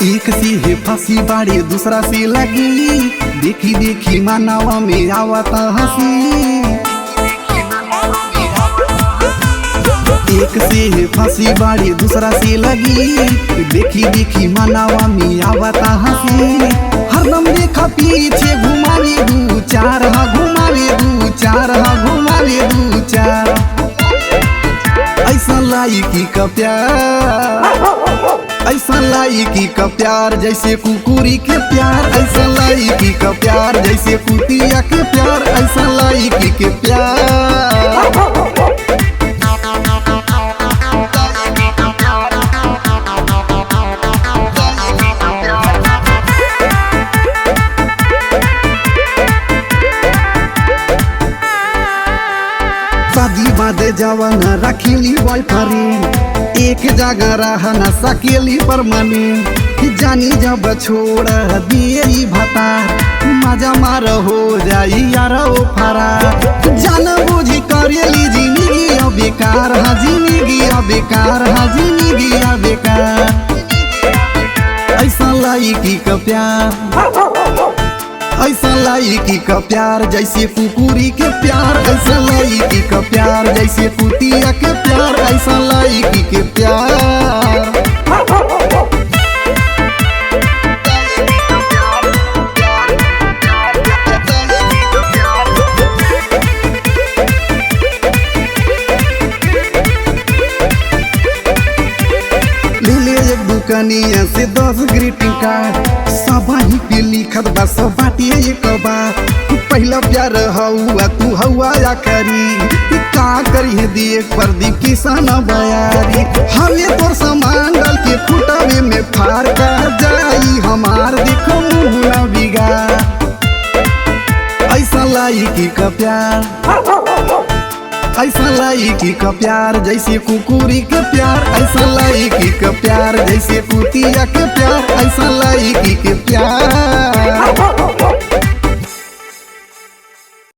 एक सी है फांसी बाड़ी दूसरा सी लगी, देखी देखी मानवा में आवता हंसी। एक से है फांसी बाड़ी दूसरा से लगी, देखी देखी मानवा में आवता हंसी। हरदम देखा पीछे घुमावे दू चार, हा घुमावे दू चार, हा घुमावे दू चार। ऐसा लायकी का प्यार, ऐसा लायकी का प्यार जैसे कुकुरी के प्यार, ऐसा लायकी का प्यार जैसे कुतिया के प्यार, ऐसा लायकी के प्यार। शादी बादे जवान रखेली बॉयफ्रेंड, एक जगह रह न सकेली परमानेंट। जानी जब छोड़ दिए भतार, मजा मार हो जाई यार ओ फरार। जान बुझी करेली जिंदगी अब बेकार, हा जिंदगी अब बेकार, हा जिंदगी अब बेकार। ऐसा लायकी का प्यार, ऐसा लायकी का प्यार जैसे कुकुरी के प्यार, ऐसा लायकी का प्यार जैसे कुतिया के प्यार, ऐसा लायकी के प्यार। ले एक दुकानिया से 10 ग्रीटिंग कार्ड, सब ही पे लिखत बा सब बाटिए एक बार। पहला प्यार हौआ तू हौआ या करी, का करी है दिए प्रदीप किसान बयारी। हमें तोर सामान डाल के फुटावे में फार कर जाई हमार, देखो मुँह न बिगाड़। ऐसा लायकी का प्यार, ऐसा लायकी का प्यार जैसे कुकुरी के प्यार, ऐसा लायकी का प्यार जैसे कुतिया के प्यार, ऐसा लायकी के प्यार।